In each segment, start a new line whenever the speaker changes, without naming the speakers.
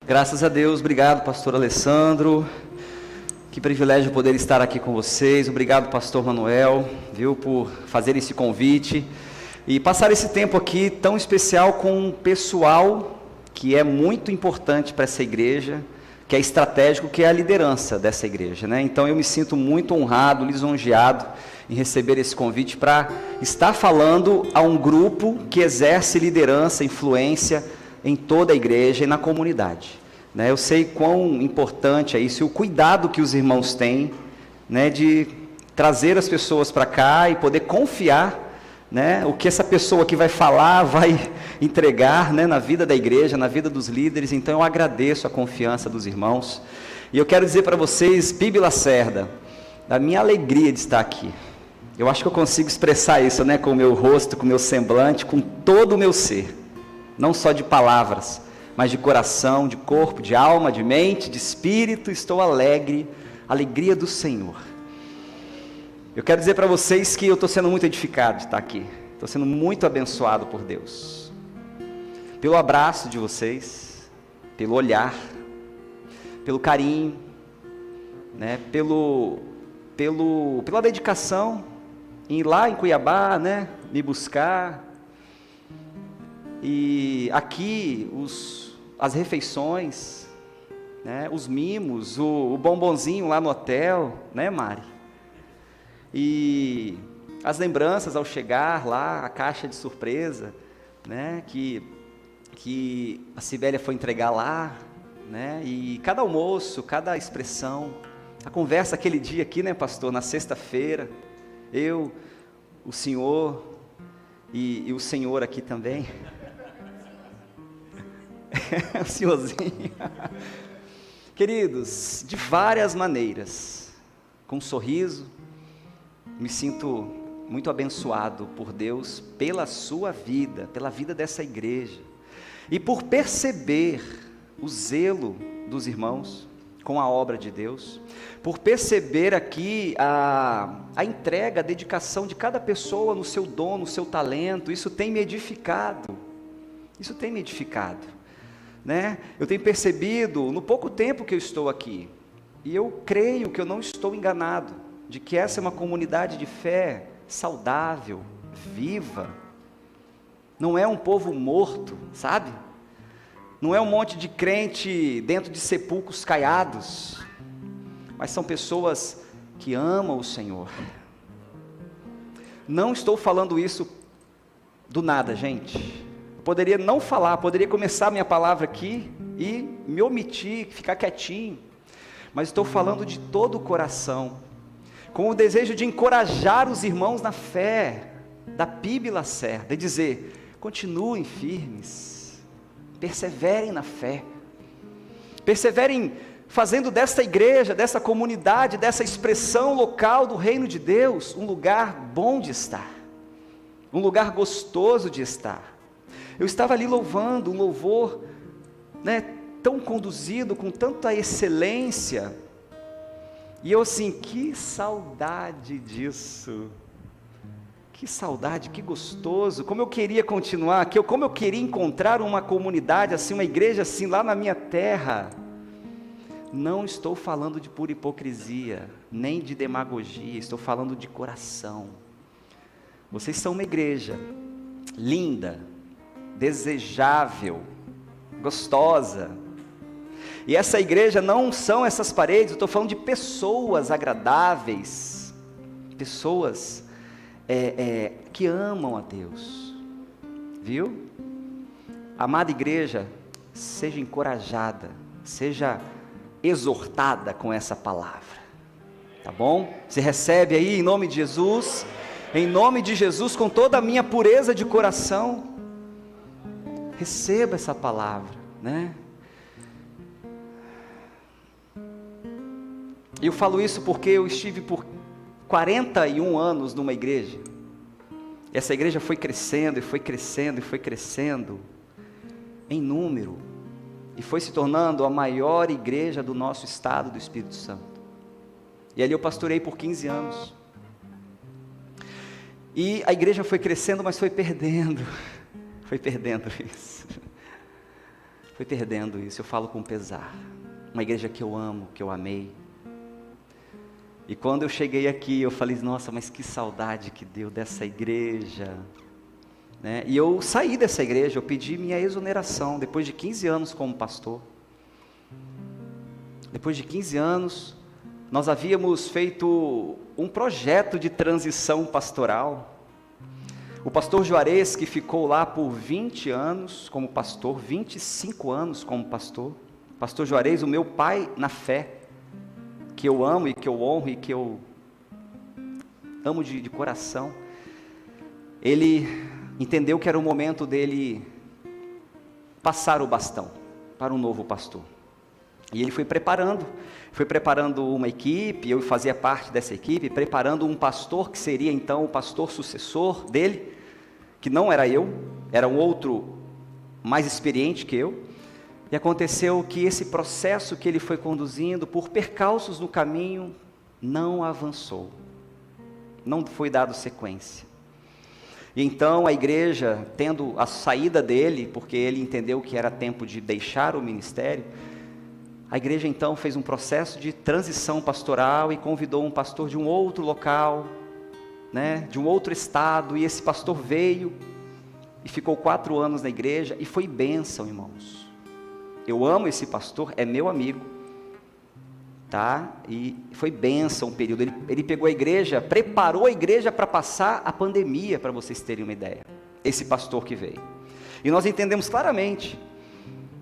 Graças a Deus, obrigado, pastor Alessandro. Que privilégio poder estar aqui com vocês. Obrigado, pastor Manuel, por fazer esse convite e passar esse tempo aqui tão especial com um pessoal que é muito importante para essa igreja, que é estratégico, que é a liderança dessa igreja, né? Então eu me sinto muito honrado, lisonjeado em receber esse convite para estar falando a um grupo que exerce liderança, influência em toda a igreja e na comunidade, né? Eu sei quão importante é isso e o cuidado que os irmãos têm, né, de trazer as pessoas para cá e poder confiar, né, o que essa pessoa que vai falar vai entregar, né, na vida da igreja, na vida dos líderes. Então eu agradeço a confiança dos irmãos e eu quero dizer para vocês, Bibi Lacerda, da minha alegria de estar aqui. Eu acho que eu consigo expressar isso, né, com o meu rosto, com o meu semblante, com todo o meu ser, não só de palavras, mas de coração, de corpo, de alma, de mente, de espírito. Estou alegre, alegria do Senhor. Eu quero dizer para vocês que eu estou sendo muito edificado de estar aqui, estou sendo muito abençoado por Deus, pelo abraço de vocês, pelo olhar, pelo carinho, né, pela dedicação em ir lá em Cuiabá, né, me buscar, e aqui as refeições, né, os mimos, o bombonzinho lá no hotel, né, Mari? E as lembranças ao chegar lá, a caixa de surpresa, né, que a Sibélia foi entregar lá, né, e cada almoço, cada expressão, a conversa aquele dia aqui, né, pastor, na sexta-feira, eu, o senhor e o senhor aqui também, o senhorzinho, queridos, de várias maneiras, com um sorriso, me sinto muito abençoado por Deus, pela sua vida, pela vida dessa igreja, e por perceber o zelo dos irmãos com a obra de Deus, por perceber aqui a entrega, a dedicação de cada pessoa no seu dom, no seu talento. Isso tem me edificado, né? Eu tenho percebido no pouco tempo que eu estou aqui, e eu creio que eu não estou enganado, de que essa é uma comunidade de fé saudável, viva, não é um povo morto, sabe? Não é um monte de crente dentro de sepulcros caiados, mas são pessoas que amam o Senhor. Não estou falando isso do nada, gente. Eu poderia não falar, poderia começar minha palavra aqui e me omitir, ficar quietinho, mas estou falando de todo o coração, com o desejo de encorajar os irmãos na fé, da Bibi Lacerda, e dizer: continuem firmes, perseverem na fé, perseverem fazendo desta igreja, dessa comunidade, dessa expressão local do reino de Deus, um lugar bom de estar, um lugar gostoso de estar. Eu estava ali louvando, um louvor, né, tão conduzido, com tanta excelência, e eu assim, que saudade disso, que saudade, que gostoso, como eu queria continuar aqui, como eu queria encontrar uma comunidade assim, uma igreja assim, lá na minha terra. Não estou falando de pura hipocrisia, nem de demagogia, estou falando de coração. Vocês são uma igreja linda, desejável, gostosa, e essa igreja não são essas paredes, eu estou falando de pessoas agradáveis, pessoas que amam a Deus, viu? Amada igreja, seja encorajada, seja exortada com essa palavra, tá bom? Você recebe aí em nome de Jesus, com toda a minha pureza de coração, receba essa palavra, né? E eu falo isso porque eu estive por 41 anos numa igreja, e essa igreja foi crescendo, e foi crescendo, e foi crescendo, em número, e foi se tornando a maior igreja do nosso estado do Espírito Santo, e ali eu pastorei por 15 anos, e a igreja foi crescendo, mas foi perdendo isso, Fui perdendo isso, eu falo com pesar. Uma igreja que eu amo, que eu amei. E quando eu cheguei aqui, eu falei, nossa, mas que saudade que deu dessa igreja. Né? E eu saí dessa igreja, eu pedi minha exoneração, depois de 15 anos como pastor. Depois de 15 anos, nós havíamos feito um projeto de transição pastoral. O pastor Juarez, que ficou lá por 20 anos como pastor, 25 anos como pastor. Pastor Juarez, o meu pai na fé, que eu amo e que eu honro e que eu amo de coração. Ele entendeu que era o momento dele passar o bastão para um novo pastor. E ele foi preparando uma equipe, eu fazia parte dessa equipe, preparando um pastor que seria então o pastor sucessor dele, que não era eu, era um outro mais experiente que eu. E aconteceu que esse processo que ele foi conduzindo, por percalços no caminho, não avançou, não foi dado sequência. E então a igreja, tendo a saída dele, porque ele entendeu que era tempo de deixar o ministério, a igreja então fez um processo de transição pastoral e convidou um pastor de um outro local, né, de um outro estado, e esse pastor veio e ficou 4 anos na igreja, e foi bênção, irmãos. Eu amo esse pastor, é meu amigo, tá? E foi bênção o período, ele pegou a igreja, preparou a igreja para passar a pandemia, para vocês terem uma ideia, esse pastor que veio. E nós entendemos claramente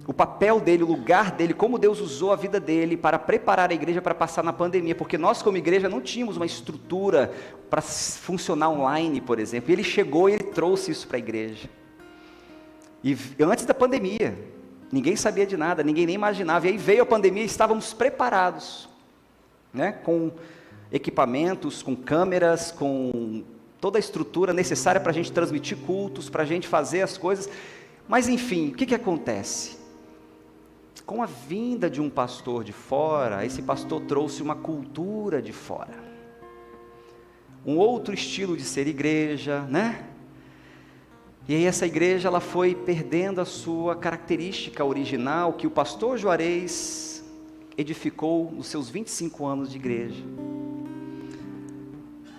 o papel dele, o lugar dele, como Deus usou a vida dele para preparar a igreja para passar na pandemia, porque nós como igreja não tínhamos uma estrutura para funcionar online, por exemplo, e ele chegou e ele trouxe isso para a igreja. E antes da pandemia, ninguém sabia de nada, ninguém nem imaginava, e aí veio a pandemia e estávamos preparados, né, com equipamentos, com câmeras, com toda a estrutura necessária para a gente transmitir cultos, para a gente fazer as coisas, mas enfim, o que acontece? Com a vinda de um pastor de fora, esse pastor trouxe uma cultura de fora, um outro estilo de ser igreja, né? E aí essa igreja, ela foi perdendo a sua característica original, que o pastor Juarez edificou nos seus 25 anos de igreja.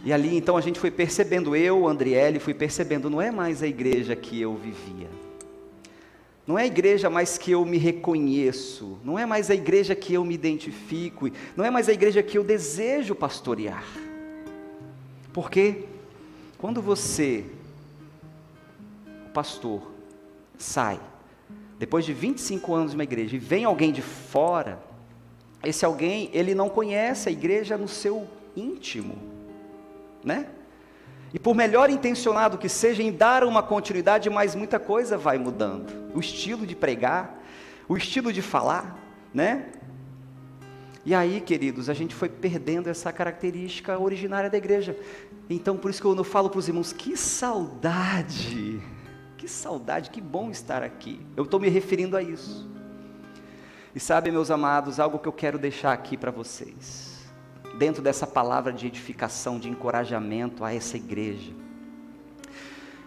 E ali então a gente foi percebendo, eu, Andriele, fui percebendo, não é mais a igreja que eu vivia. Não é a igreja mais que eu me reconheço, não é mais a igreja que eu me identifico, não é mais a igreja que eu desejo pastorear. Porque quando você, o pastor, sai, depois de 25 anos de uma igreja, e vem alguém de fora, esse alguém, ele não conhece a igreja no seu íntimo, né? E por melhor intencionado que seja em dar uma continuidade, mas muita coisa vai mudando. O estilo de pregar, o estilo de falar, né? E aí, queridos, a gente foi perdendo essa característica originária da igreja. Então, por isso que eu falo para os irmãos, que saudade, que bom estar aqui. Eu estou me referindo a isso. E sabe, meus amados, algo que eu quero deixar aqui para vocês. Dentro dessa palavra de edificação, de encorajamento a essa igreja,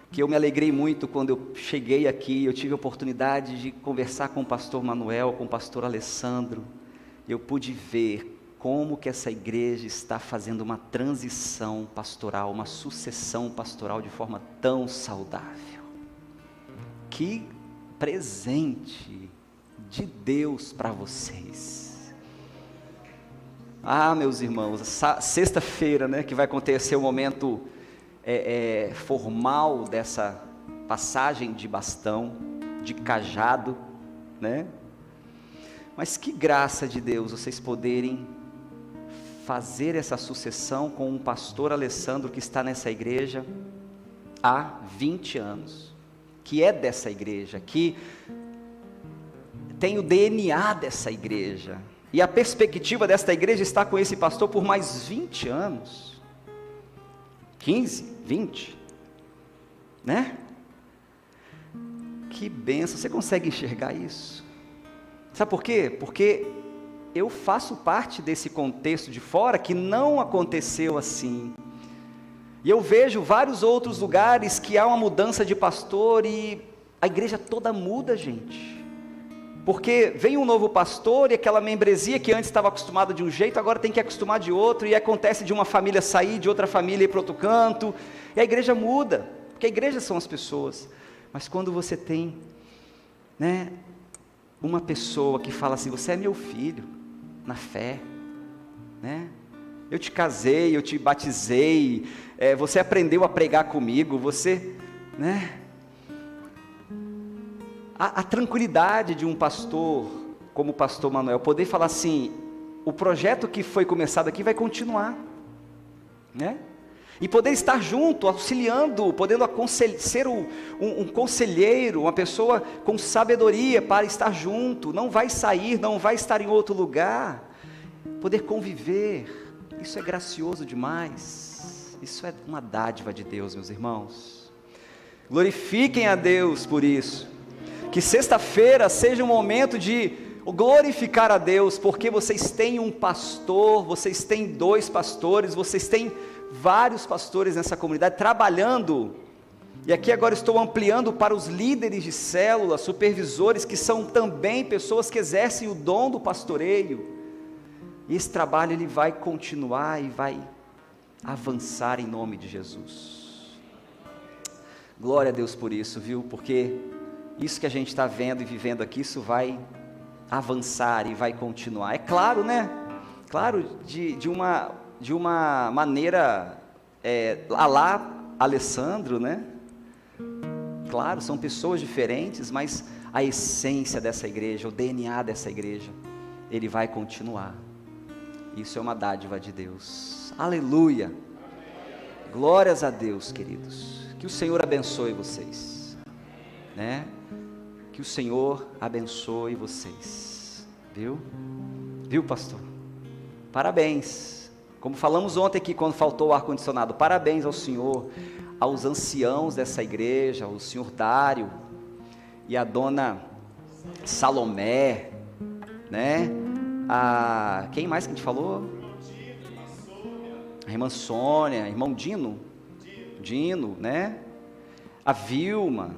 que eu me alegrei muito quando eu cheguei aqui, eu tive a oportunidade de conversar com o pastor Manuel, com o pastor Alessandro, eu pude ver como que essa igreja está fazendo uma transição pastoral, uma sucessão pastoral de forma tão saudável. Que presente de Deus para vocês. Ah, meus irmãos, sexta-feira, né, que vai acontecer o momento formal dessa passagem de bastão, de cajado, né? Mas que graça de Deus vocês poderem fazer essa sucessão com um pastor Alessandro que está nessa igreja há 20 anos, que é dessa igreja, que tem o DNA dessa igreja. E a perspectiva desta igreja está com esse pastor por mais 20 anos, 15, 20, né? Que bênção, você consegue enxergar isso? Sabe por quê? Porque eu faço parte desse contexto de fora que não aconteceu assim. E eu vejo vários outros lugares que há uma mudança de pastor e a igreja toda muda, gente. Porque vem um novo pastor e aquela membresia que antes estava acostumada de um jeito, agora tem que acostumar de outro, e acontece de uma família sair, de outra família ir para outro canto, e a igreja muda, porque a igreja são as pessoas. Mas quando você tem, né, uma pessoa que fala assim, você é meu filho, na fé, né? Eu te casei, eu te batizei, você aprendeu a pregar comigo, você, né? A tranquilidade de um pastor, como o pastor Manuel, poder falar assim, o projeto que foi começado aqui vai continuar, né? E poder estar junto, auxiliando, podendo ser um conselheiro, uma pessoa com sabedoria para estar junto, não vai sair, não vai estar em outro lugar, poder conviver, isso é gracioso demais, isso é uma dádiva de Deus, meus irmãos. Glorifiquem a Deus por isso. Que sexta-feira seja um momento de glorificar a Deus, porque vocês têm um pastor, vocês têm 2 pastores, vocês têm vários pastores nessa comunidade trabalhando, e aqui agora estou ampliando para os líderes de célula, supervisores, que são também pessoas que exercem o dom do pastoreio, e esse trabalho ele vai continuar e vai avançar em nome de Jesus. Glória a Deus por isso, viu, porque isso que a gente está vendo e vivendo aqui, isso vai avançar e vai continuar. É claro, né? Claro, de uma maneira, a lá Alessandro, né? Claro, são pessoas diferentes, mas a essência dessa igreja, o DNA dessa igreja, ele vai continuar. Isso é uma dádiva de Deus. Aleluia! Glórias a Deus, queridos. Que o Senhor abençoe vocês, né? Que o Senhor abençoe vocês, viu? Viu, pastor? Parabéns, como falamos ontem aqui, quando faltou o ar-condicionado, parabéns ao Senhor, aos anciãos dessa igreja, ao senhor Dário, e a dona Salomé, né? Quem mais que a gente falou? A irmã Sônia, irmão Dino, né? A Vilma,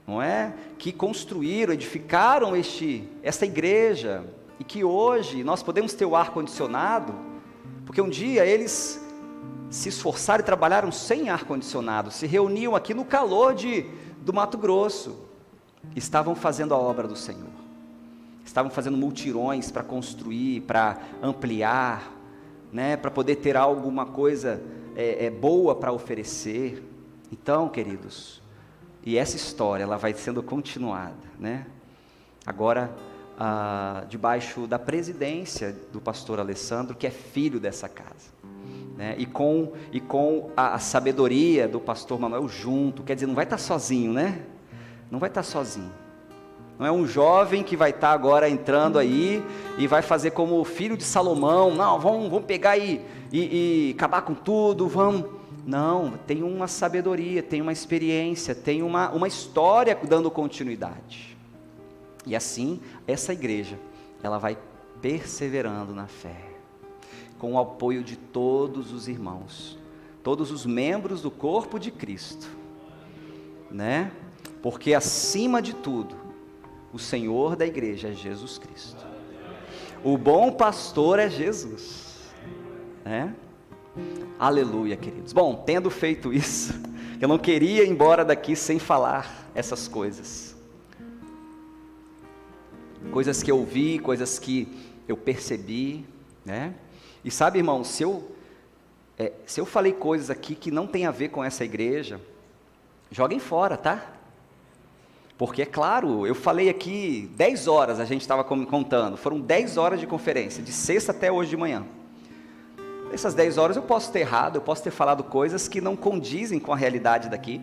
não é? Que construíram, edificaram esta igreja, e que hoje nós podemos ter o ar-condicionado, porque um dia eles se esforçaram e trabalharam sem ar-condicionado, se reuniam aqui no calor do Mato Grosso, estavam fazendo a obra do Senhor, estavam fazendo multirões para construir, para ampliar, né? Para poder ter alguma coisa boa para oferecer. Então, queridos, e essa história, ela vai sendo continuada, né? Agora, debaixo da presidência do pastor Alessandro, que é filho dessa casa, né? E com a sabedoria do pastor Manuel junto, quer dizer, não vai estar sozinho, né? Não vai estar sozinho. Não é um jovem que vai estar agora entrando aí e vai fazer como o filho de Salomão, não, vamos pegar e acabar com tudo, vamos... Não, tem uma sabedoria, tem uma experiência, tem uma história dando continuidade. E assim, essa igreja, ela vai perseverando na fé, com o apoio de todos os irmãos, todos os membros do corpo de Cristo, né? Porque acima de tudo, o Senhor da igreja é Jesus Cristo. O bom pastor é Jesus, né? Aleluia, queridos. Bom, tendo feito isso, eu não queria ir embora daqui sem falar essas coisas. Coisas que eu vi, coisas que eu percebi, né? E sabe, irmão, se eu falei coisas aqui que não tem a ver com essa igreja, joguem fora, tá? Porque, é claro, eu falei aqui 10 horas, a gente estava contando, foram 10 horas de conferência, de sexta até hoje de manhã. Essas 10 horas eu posso ter errado, eu posso ter falado coisas que não condizem com a realidade daqui.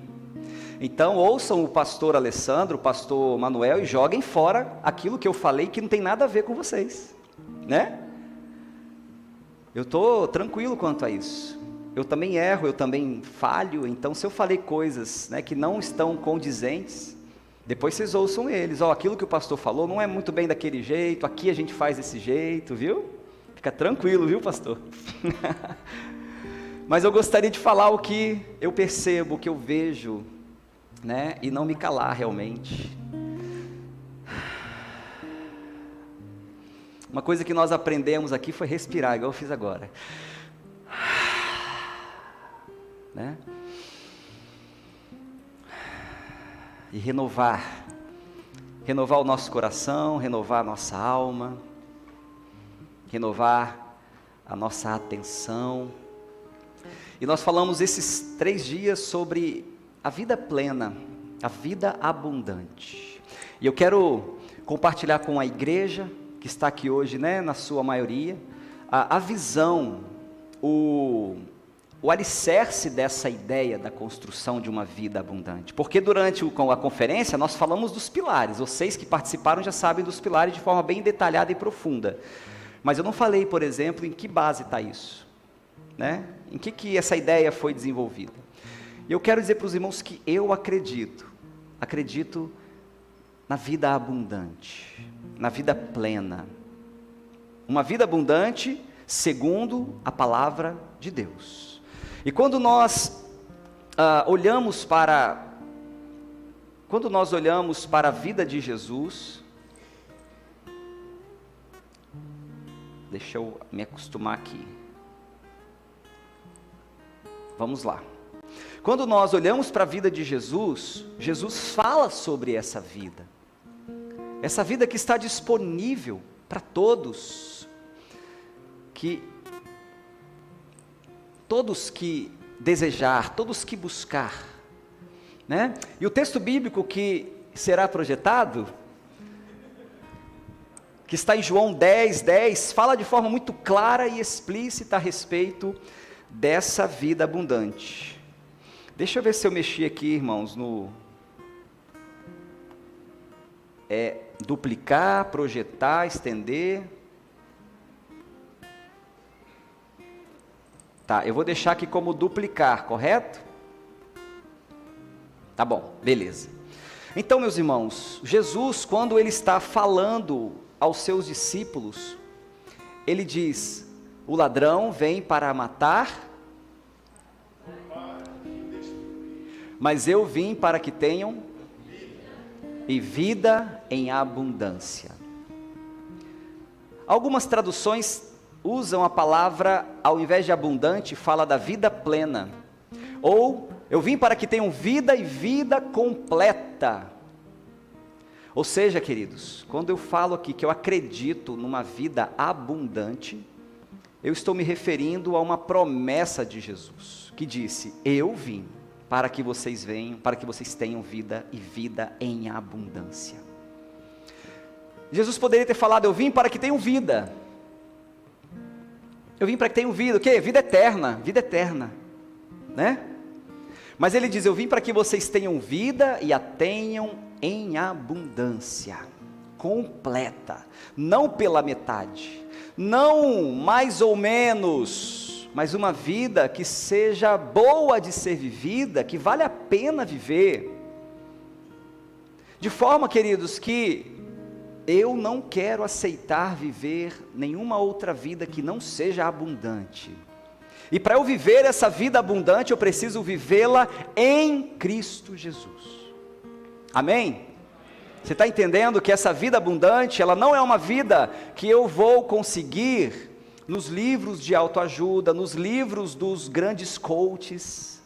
Então, ouçam o pastor Alessandro, o pastor Manuel, e joguem fora aquilo que eu falei que não tem nada a ver com vocês, né? Eu estou tranquilo quanto a isso. Eu também erro, eu também falho, então se eu falei coisas, né, que não estão condizentes, depois vocês ouçam eles. Aquilo que o pastor falou não é muito bem daquele jeito, aqui a gente faz desse jeito, viu? Fica tranquilo, viu, pastor? Mas eu gostaria de falar o que eu percebo, o que eu vejo, né? E não me calar realmente. Uma coisa que nós aprendemos aqui foi respirar, igual eu fiz agora. Né? E renovar o nosso coração, renovar a nossa alma, renovar a nossa atenção. E nós falamos esses 3 dias sobre a vida plena, a vida abundante. E eu quero compartilhar com a igreja que está aqui hoje, né, na sua maioria, a visão, o alicerce dessa ideia da construção de uma vida abundante. Porque durante a conferência nós falamos dos pilares. Vocês que participaram já sabem dos pilares de forma bem detalhada e profunda. Mas eu não falei, por exemplo, em que base está isso, né? Em que essa ideia foi desenvolvida. E eu quero dizer para os irmãos que eu acredito na vida abundante, na vida plena. Uma vida abundante segundo a palavra de Deus. E quando nós olhamos para a vida de Jesus, deixa eu me acostumar aqui. Vamos lá. Quando nós olhamos para a vida de Jesus, Jesus fala sobre essa vida que está disponível para todos que desejar, todos que buscar, né? E o texto bíblico que será projetado, que está em João 10:10, fala de forma muito clara e explícita a respeito dessa vida abundante. Deixa eu ver se eu mexi aqui, irmãos, no duplicar, projetar, estender. Tá, eu vou deixar aqui como duplicar, correto? Tá bom, beleza. Então, meus irmãos, Jesus, quando ele está falando aos seus discípulos, ele diz: o ladrão vem para matar, mas eu vim para que tenham e vida em abundância. Algumas traduções usam a palavra, ao invés de abundante, fala da vida plena. Ou, eu vim para que tenham vida e vida completa. Ou seja, queridos, quando eu falo aqui que eu acredito numa vida abundante, eu estou me referindo a uma promessa de Jesus, que disse: eu vim para que vocês venham, para que vocês tenham vida e vida em abundância. Jesus poderia ter falado: eu vim para que tenham vida. Eu vim para que tenham vida, o quê? Vida eterna, né? Mas ele diz: eu vim para que vocês tenham vida e a tenham em abundância, completa, não pela metade, não mais ou menos, mas uma vida que seja boa de ser vivida, que vale a pena viver, de forma, queridos, que eu não quero aceitar viver nenhuma outra vida que não seja abundante. E para eu viver essa vida abundante, eu preciso vivê-la em Cristo Jesus. Amém? Você está entendendo que essa vida abundante, ela não é uma vida que eu vou conseguir nos livros de autoajuda, nos livros dos grandes coaches,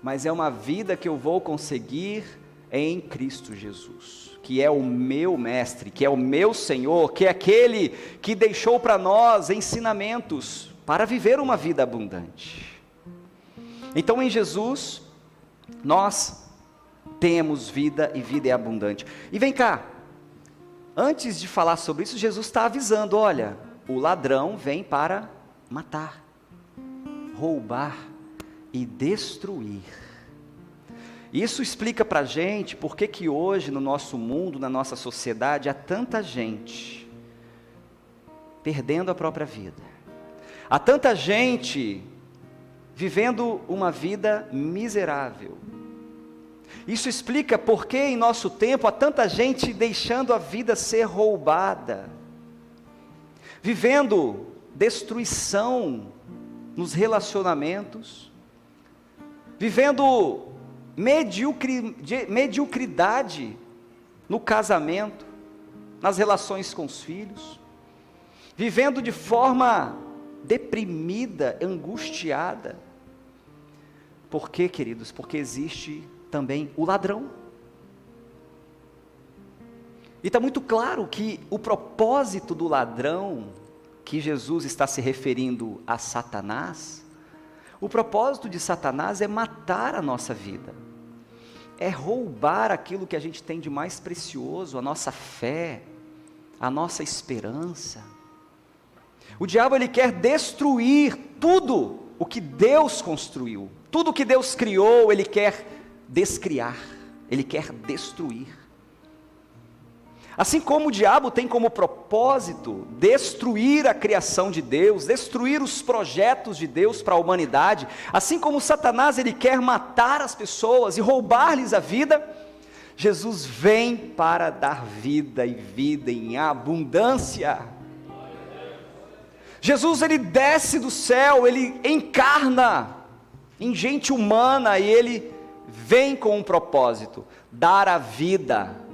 mas é uma vida que eu vou conseguir em Cristo Jesus, que é o meu mestre, que é o meu Senhor, que é aquele que deixou para nós ensinamentos para viver uma vida abundante. Então, em Jesus, nós temos vida e vida é abundante. E vem cá, antes de falar sobre isso, Jesus está avisando: olha, o ladrão vem para matar, roubar e destruir. Isso explica para a gente por que hoje no nosso mundo, na nossa sociedade, há tanta gente perdendo a própria vida, há tanta gente vivendo uma vida miserável. Isso explica por que em nosso tempo há tanta gente deixando a vida ser roubada, vivendo destruição nos relacionamentos, vivendo mediocridade no casamento, nas relações com os filhos. vivendo de forma deprimida, angustiada. Por quê, queridos? Porque existe também o ladrão. E está muito claro que o propósito do ladrão, que Jesus está se referindo a Satanás, o propósito de Satanás é matar a nossa vida, é roubar aquilo que a gente tem de mais precioso, a nossa fé, a nossa esperança. O diabo, ele quer destruir tudo o que Deus construiu, tudo o que Deus criou, ele quer descriar, ele quer destruir. Assim como o diabo tem como propósito destruir a criação de Deus, destruir os projetos de Deus para a humanidade, assim como Satanás, ele quer matar as pessoas e roubar-lhes a vida, Jesus vem para dar vida e vida em abundância. Jesus, ele desce do céu, ele encarna em gente humana e ele vem com um propósito: dar a vida.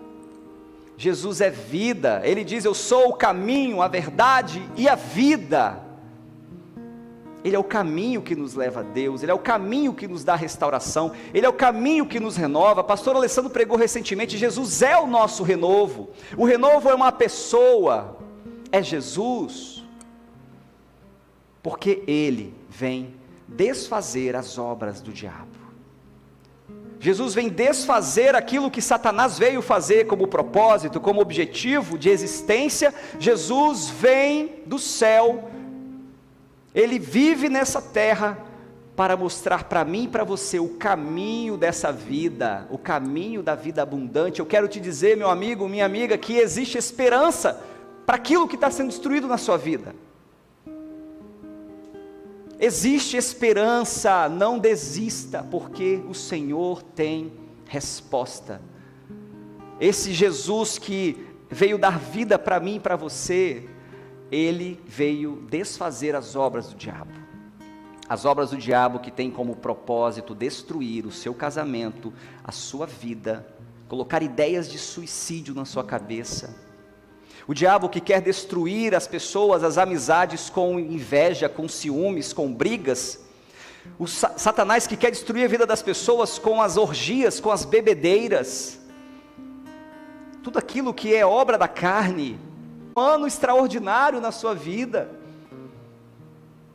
Jesus é vida, ele diz: eu sou o caminho, a verdade e a vida. Ele é o caminho que nos leva a Deus, ele é o caminho que nos dá restauração, ele é o caminho que nos renova. Pastor Alessandro pregou recentemente: Jesus é o nosso renovo. O renovo é uma pessoa, é Jesus, porque ele vem desfazer as obras do diabo. Jesus vem desfazer aquilo que Satanás veio fazer como propósito, como objetivo de existência. Jesus vem do céu, ele vive nessa terra para mostrar para mim e para você o caminho dessa vida, o caminho da vida abundante. Eu quero te dizer, meu amigo, minha amiga, que existe esperança para aquilo que está sendo destruído na sua vida. Existe esperança, não desista, porque o Senhor tem resposta. Esse Jesus que veio dar vida para mim e para você, ele veio desfazer as obras do diabo. As obras do diabo que tem como propósito destruir o seu casamento, a sua vida, colocar ideias de suicídio na sua cabeça. O diabo que quer destruir as pessoas, as amizades com inveja, com ciúmes, com brigas. O Satanás que quer destruir a vida das pessoas com as orgias, com as bebedeiras. Tudo aquilo que é obra da carne. Um ano extraordinário na sua vida.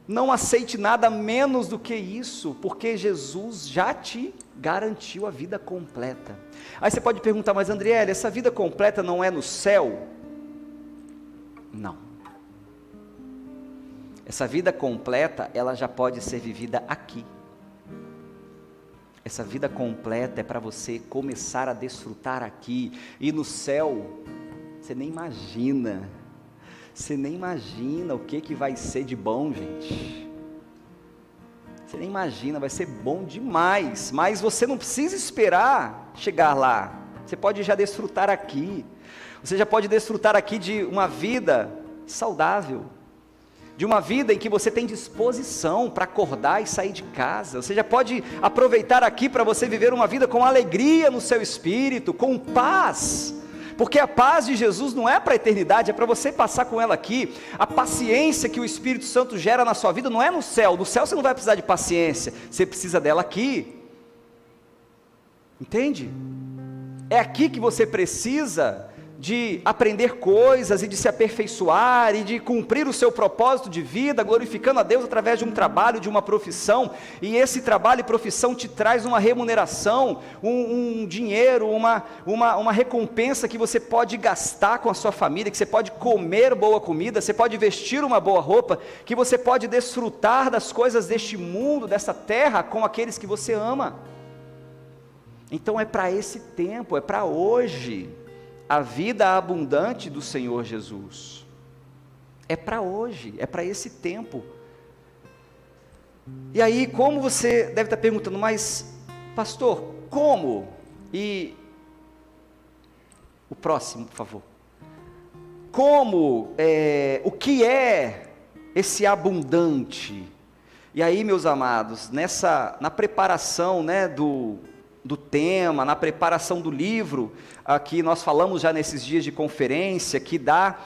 Não aceite nada menos do que isso, porque Jesus já te garantiu a vida completa. Aí você pode perguntar: mas Andriele, essa vida completa não é no céu? Não. Essa vida completa, ela já pode ser vivida aqui. Essa vida completa é para você começar a desfrutar aqui. E no céu, você nem imagina. Você nem imagina o que vai ser de bom, gente. Você nem imagina, vai ser bom demais. Mas você não precisa esperar chegar lá. Você pode já desfrutar aqui. Você já pode desfrutar aqui de uma vida saudável, de uma vida em que você tem disposição para acordar e sair de casa. Você já pode aproveitar aqui para você viver uma vida com alegria no seu espírito, com paz, porque a paz de Jesus não é para a eternidade, é para você passar com ela aqui. A paciência que o Espírito Santo gera na sua vida não é no céu você não vai precisar de paciência, você precisa dela aqui, entende? É aqui que você precisa de aprender coisas e de se aperfeiçoar e de cumprir o seu propósito de vida, glorificando a Deus através de um trabalho, de uma profissão. E esse trabalho e profissão te traz uma remuneração, um dinheiro, uma recompensa que você pode gastar com a sua família, que você pode comer boa comida, você pode vestir uma boa roupa, que você pode desfrutar das coisas deste mundo, dessa terra, com aqueles que você ama. Então é para esse tempo, é para hoje, a vida abundante do Senhor Jesus. É para hoje, é para esse tempo. E aí, como você deve estar perguntando: mas pastor, como? E o próximo, por favor. Como? O que é esse abundante? E aí, meus amados, na preparação, né, do tema, na preparação do livro, aqui nós falamos já nesses dias de conferência, que dá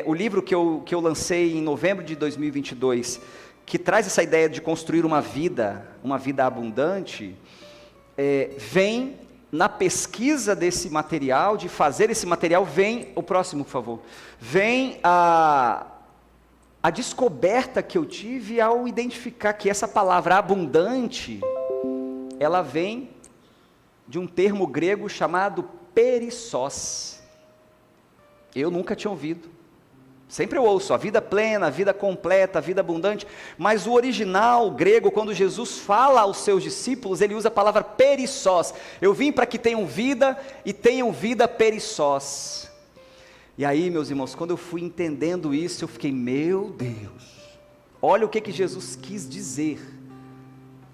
o livro que eu lancei em novembro de 2022, que traz essa ideia de construir uma vida abundante, vem na pesquisa desse material, de fazer esse material, vem, o próximo, por favor, vem a descoberta que eu tive ao identificar que essa palavra abundante, ela vem de um termo grego chamado perissós. Eu nunca tinha ouvido. Sempre eu ouço a vida plena, a vida completa, a vida abundante, mas o original grego, quando Jesus fala aos seus discípulos, ele usa a palavra perissós. Eu vim para que tenham vida e tenham vida perissós. E aí, meus irmãos, quando eu fui entendendo isso, eu fiquei, meu Deus, olha o que Jesus quis dizer,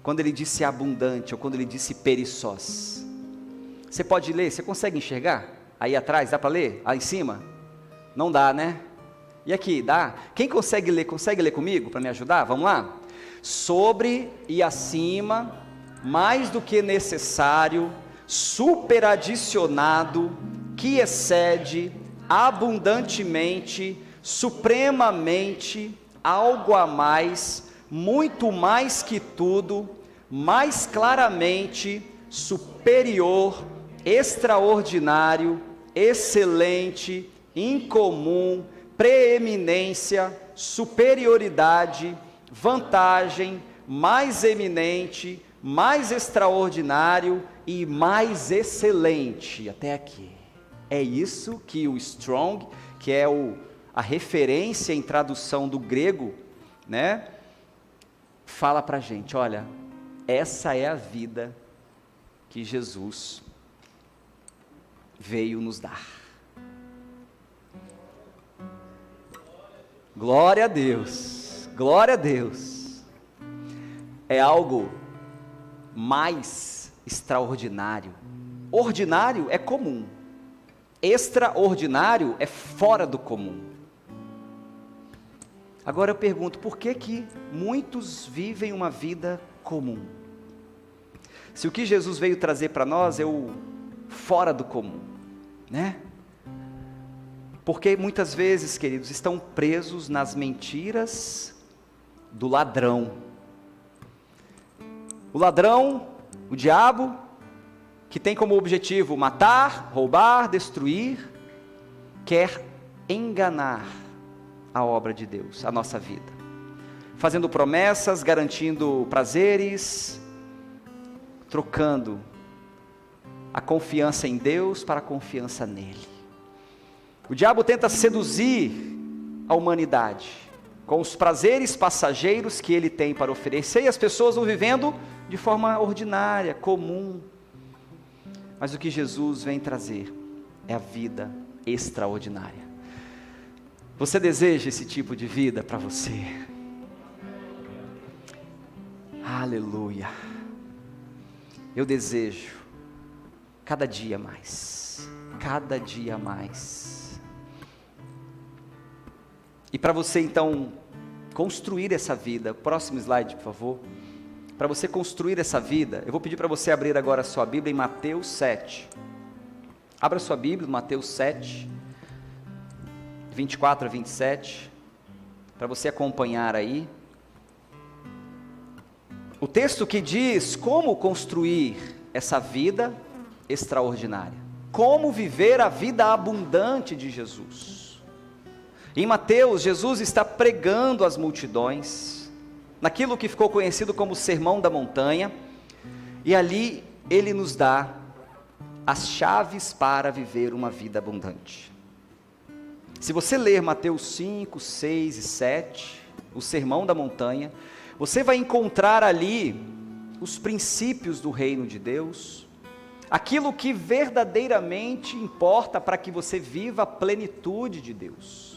quando ele disse abundante, ou quando ele disse perissós. Você pode ler, você consegue enxergar? Aí atrás, dá para ler? Aí em cima? Não dá, né? E aqui, dá? Quem consegue ler comigo, para me ajudar? Vamos lá? Sobre e acima, mais do que necessário, superadicionado, que excede, abundantemente, supremamente, algo a mais, muito mais que tudo, mais claramente, superior, extraordinário, excelente, incomum, preeminência, superioridade, vantagem, mais eminente, mais extraordinário e mais excelente. Até aqui. É isso que o Strong, que é a referência em tradução do grego, né, fala para a gente. Olha, essa é a vida que Jesus veio nos dar. Glória a Deus, glória a Deus. É algo mais extraordinário. Ordinário é comum, extraordinário é fora do comum. Agora eu pergunto, por que muitos vivem uma vida comum? Se o que Jesus veio trazer para nós é o fora do comum, né? Porque muitas vezes, queridos, estão presos nas mentiras do ladrão. O ladrão, o diabo, que tem como objetivo matar, roubar, destruir, quer enganar a obra de Deus, a nossa vida, fazendo promessas, garantindo prazeres, trocando a confiança em Deus para a confiança nele. O diabo tenta seduzir a humanidade com os prazeres passageiros que ele tem para oferecer, e as pessoas vão vivendo de forma ordinária, comum. Mas o que Jesus vem trazer é a vida extraordinária. Você deseja esse tipo de vida para você? Aleluia. Eu desejo cada dia mais, cada dia mais. E para você então construir essa vida, próximo slide por favor, para você construir essa vida, eu vou pedir para você abrir agora a sua Bíblia em Mateus 7, abra sua Bíblia, Mateus 7, 24 a 27, para você acompanhar aí, o texto que diz como construir essa vida extraordinária, como viver a vida abundante de Jesus. Em Mateus, Jesus está pregando às multidões, naquilo que ficou conhecido como o Sermão da Montanha, e ali ele nos dá as chaves para viver uma vida abundante. Se você ler Mateus 5, 6 e 7, o Sermão da Montanha, você vai encontrar ali os princípios do reino de Deus, aquilo que verdadeiramente importa para que você viva a plenitude de Deus.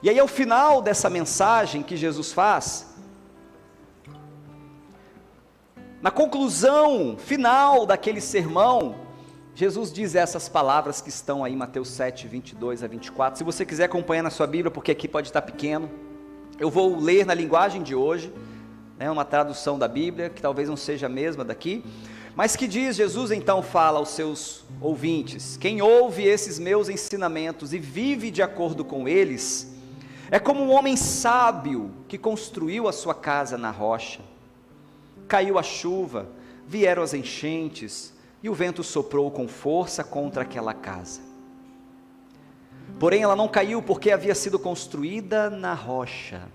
E aí ao final dessa mensagem que Jesus faz, na conclusão final daquele sermão, Jesus diz essas palavras que estão aí em Mateus 7, 22 a 24, se você quiser acompanhar na sua Bíblia, porque aqui pode estar pequeno, eu vou ler na linguagem de hoje, uma tradução da Bíblia, que talvez não seja a mesma daqui, Mas que diz Jesus então fala aos seus ouvintes: quem ouve esses meus ensinamentos e vive de acordo com eles, é como um homem sábio que construiu a sua casa na rocha. Caiu a chuva, vieram as enchentes, e o vento soprou com força contra aquela casa. Porém ela não caiu porque havia sido construída na rocha.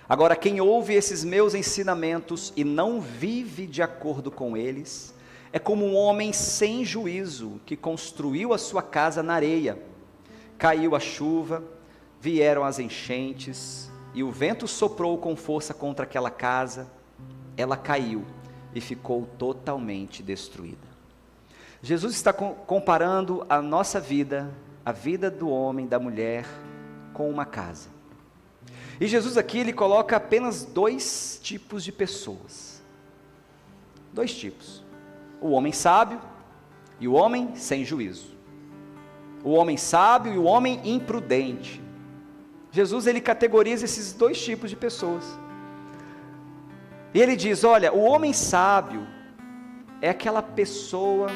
Agora, quem ouve esses meus ensinamentos e não vive de acordo com eles, é como um homem sem juízo que construiu a sua casa na areia. Caiu a chuva, vieram as enchentes, e o vento soprou com força contra aquela casa. Ela caiu e ficou totalmente destruída. Jesus está comparando a nossa vida, a vida do homem, da mulher, com uma casa. E Jesus aqui, ele coloca apenas 2 tipos de pessoas. 2 tipos. O homem sábio e o homem sem juízo. O homem sábio e o homem imprudente. Jesus, ele categoriza esses 2 tipos de pessoas. E ele diz, olha, o homem sábio é aquela pessoa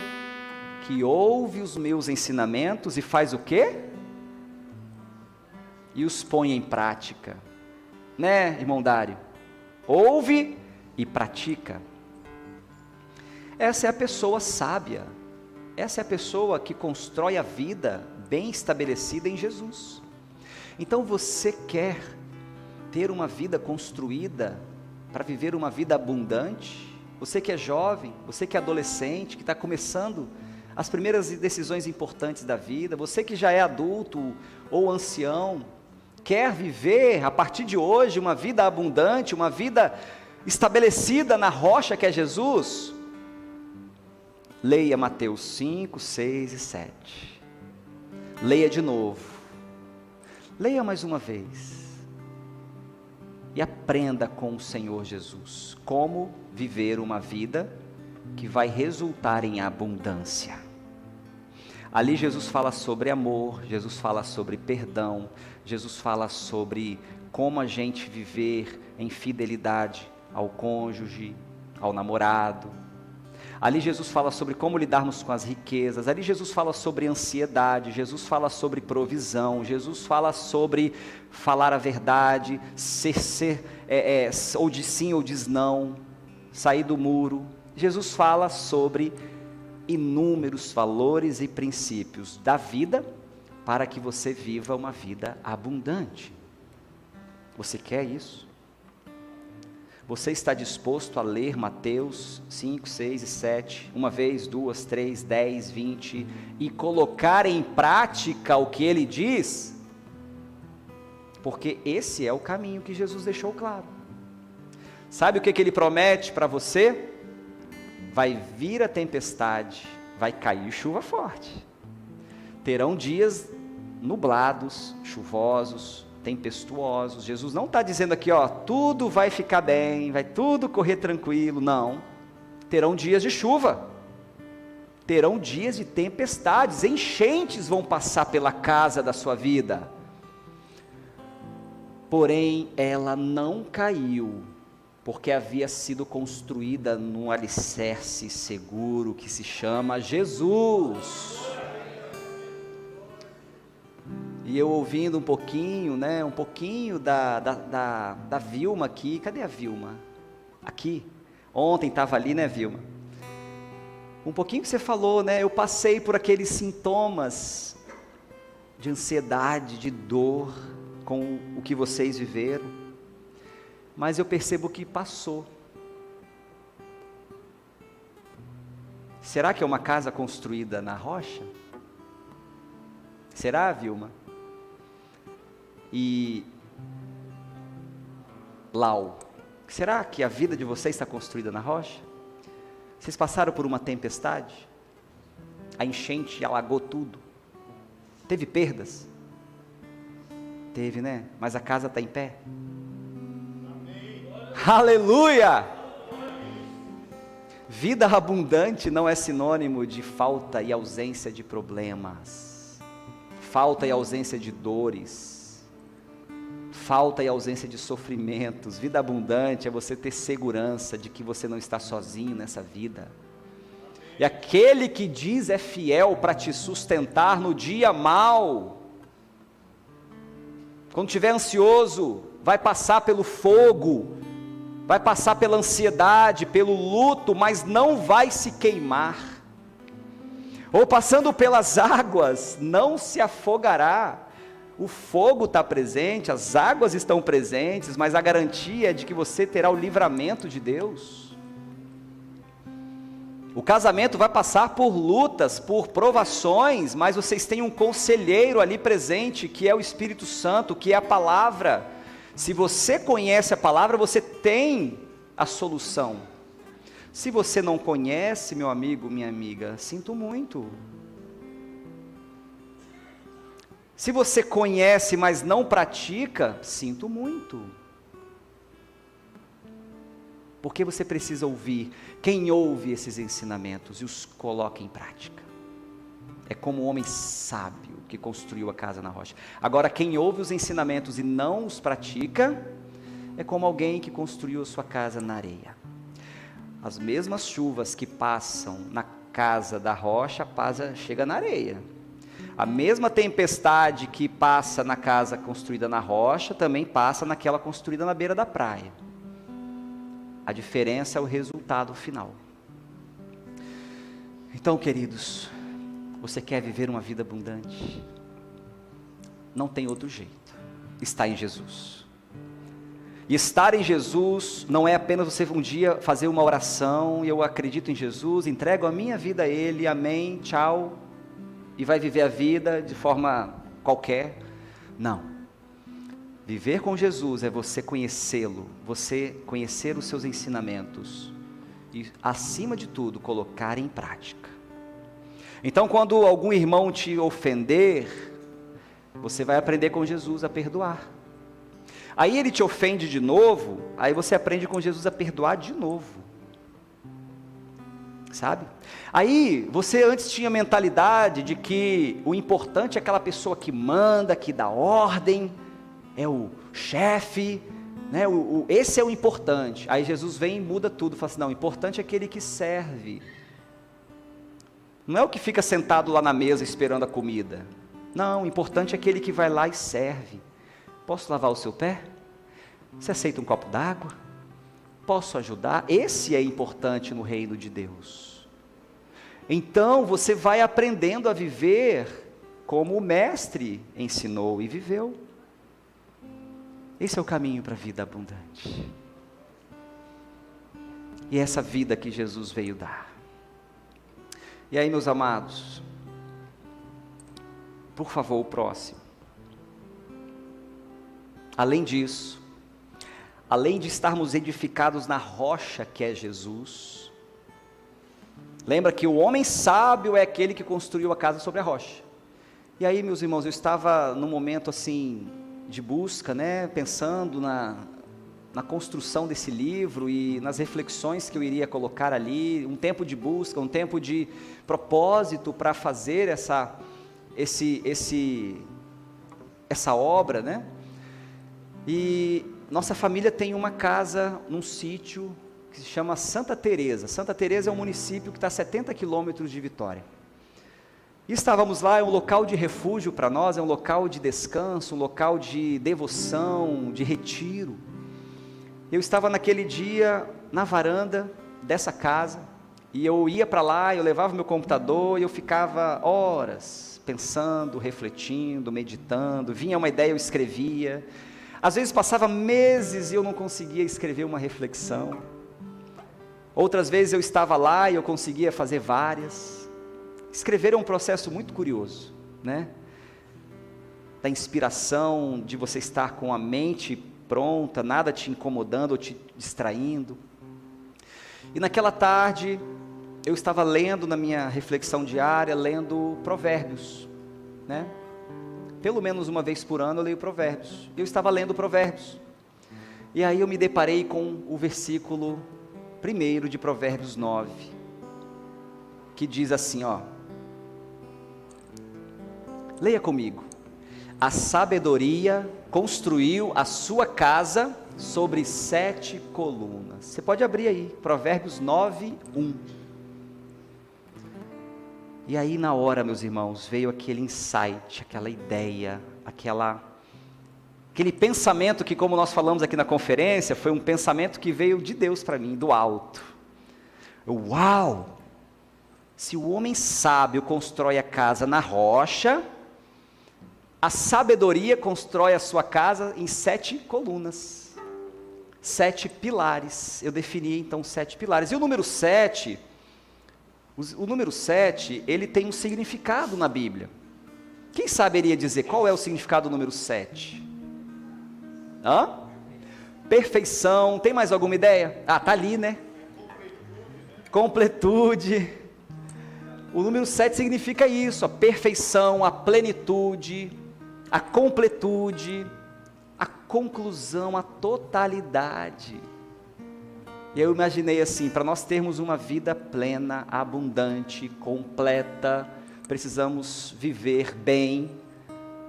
que ouve os meus ensinamentos e faz o quê? E os põe em prática. Né, irmão Dário? Ouve e pratica. Essa é a pessoa sábia. Essa é a pessoa que constrói a vida bem estabelecida em Jesus. Então você quer ter uma vida construída para viver uma vida abundante? Você que é jovem, você que é adolescente, que está começando as primeiras decisões importantes da vida, você que já é adulto ou ancião, quer viver a partir de hoje uma vida abundante, uma vida estabelecida na rocha que é Jesus? Leia Mateus 5, 6 e 7. Leia de novo. Leia mais uma vez. E aprenda com o Senhor Jesus como viver uma vida que vai resultar em abundância. Ali Jesus fala sobre amor, Jesus fala sobre perdão, Jesus fala sobre como a gente viver em fidelidade ao cônjuge, ao namorado. Ali Jesus fala sobre como lidarmos com as riquezas. Ali Jesus fala sobre ansiedade, Jesus fala sobre provisão, Jesus fala sobre falar a verdade, ou de sim ou de não, sair do muro. Jesus fala sobre inúmeros valores e princípios da vida para que você viva uma vida abundante. Você quer isso? Você está disposto a ler Mateus 5, 6 e 7, uma vez, 2, 3, 10, 20, e colocar em prática o que ele diz? Porque esse é o caminho que Jesus deixou claro. Sabe o que ele promete para você? Vai vir a tempestade, vai cair chuva forte. Terão dias nublados, chuvosos, tempestuosos. Jesus não está dizendo aqui, ó, tudo vai ficar bem, vai tudo correr tranquilo. Não. Terão dias de chuva. Terão dias de tempestades, enchentes vão passar pela casa da sua vida. Porém, ela não caiu, porque havia sido construída num alicerce seguro que se chama Jesus. E eu ouvindo um pouquinho da Vilma aqui. Cadê a Vilma? Aqui. Ontem estava ali, né, Vilma? Um pouquinho que você falou, né? Eu passei por aqueles sintomas de ansiedade, de dor, com o que vocês viveram. Mas eu percebo que passou. Será que é uma casa construída na rocha? Será, Vilma? E Lau, será que a vida de vocês está construída na rocha? Vocês passaram por uma tempestade? A enchente alagou tudo? Teve perdas? Teve, né? Mas a casa está em pé? Amém. Aleluia! Vida abundante não é sinônimo de falta e ausência de problemas, falta e ausência de dores, falta e ausência de sofrimentos. Vida abundante é você ter segurança de que você não está sozinho nessa vida. E aquele que diz é fiel para te sustentar no dia mau. Quando estiver ansioso, vai passar pelo fogo, vai passar pela ansiedade, pelo luto, mas não vai se queimar. Ou passando pelas águas, não se afogará. O fogo está presente, as águas estão presentes, mas a garantia é de que você terá o livramento de Deus. O casamento vai passar por lutas, por provações, mas vocês têm um conselheiro ali presente, que é o Espírito Santo, que é a palavra. Se você conhece a palavra, você tem a solução. Se você não conhece, meu amigo, minha amiga, sinto muito. Se você conhece, mas não pratica, sinto muito. Porque você precisa ouvir. Quem ouve esses ensinamentos e os coloca em prática é como um homem sábio que construiu a casa na rocha. Agora, quem ouve os ensinamentos e não os pratica é como alguém que construiu a sua casa na areia. As mesmas chuvas que passam na casa da rocha, chega na areia. A mesma tempestade que passa na casa construída na rocha, também passa naquela construída na beira da praia. A diferença é o resultado final. Então, queridos, você quer viver uma vida abundante? Não tem outro jeito. Está em Jesus. E estar em Jesus não é apenas você um dia fazer uma oração, e eu acredito em Jesus, entrego a minha vida a Ele, amém, tchau, e vai viver a vida de forma qualquer. Não. Viver com Jesus é você conhecê-lo, você conhecer os seus ensinamentos e, acima de tudo, colocar em prática. Então, quando algum irmão te ofender, você vai aprender com Jesus a perdoar. Aí ele te ofende de novo, aí você aprende com Jesus a perdoar de novo. Sabe? Aí, você antes tinha a mentalidade de que o importante é aquela pessoa que manda, que dá ordem, é o chefe, né? Esse é o importante. Aí Jesus vem e muda tudo, fala assim, não, o importante é aquele que serve. Não é o que fica sentado lá na mesa esperando a comida. Não, o importante é aquele que vai lá e serve. Posso lavar o seu pé? Você aceita um copo d'água? Posso ajudar? Esse é importante no reino de Deus. Então você vai aprendendo a viver como o mestre ensinou e viveu. Esse é o caminho para a vida abundante. E é essa vida que Jesus veio dar. E aí, meus amados, por favor, o próximo. Além disso, além de estarmos edificados na rocha que é Jesus, lembra que o homem sábio é aquele que construiu a casa sobre a rocha. E aí, meus irmãos, eu estava num momento assim, de busca, né, pensando na construção desse livro e nas reflexões que eu iria colocar ali, um tempo de busca, um tempo de propósito para fazer essa obra, né? E nossa família tem uma casa num sítio que se chama Santa Teresa. Santa Teresa é um município que está a 70 quilômetros de Vitória. E estávamos lá, é um local de refúgio para nós, é um local de descanso, um local de devoção, de retiro. Eu estava naquele dia na varanda dessa casa, e eu ia para lá, eu levava meu computador, e eu ficava horas pensando, refletindo, meditando, vinha uma ideia, eu escrevia. Às vezes passava meses e eu não conseguia escrever uma reflexão. Outras vezes eu estava lá e eu conseguia fazer várias. Escrever é um processo muito curioso, né? Da inspiração, de você estar com a mente pronta, nada te incomodando ou te distraindo. E naquela tarde, eu estava lendo na minha reflexão diária, lendo Provérbios, né? Pelo menos uma vez por ano eu leio Provérbios. Eu estava lendo Provérbios. E aí eu me deparei com o versículo 1 de Provérbios 9, que diz assim, ó. Leia comigo. A sabedoria construiu a sua casa sobre 7 colunas. Você pode abrir aí, Provérbios 9:1. E aí na hora, meus irmãos, veio aquele insight, aquela ideia, aquele pensamento que, como nós falamos aqui na conferência, foi um pensamento que veio de Deus para mim, do alto. Uau! Se o homem sábio constrói a casa na rocha, a sabedoria constrói a sua casa em 7 colunas, 7 pilares. Eu defini então 7 pilares. E o número 7, ele tem um significado na Bíblia. Quem saberia dizer qual é o significado do número 7? Perfeição. Tem mais alguma ideia? Tá ali, né? Completude. O número 7 significa isso, a perfeição, a plenitude, a completude, a conclusão, a totalidade. E eu imaginei assim, para nós termos uma vida plena, abundante, completa, precisamos viver bem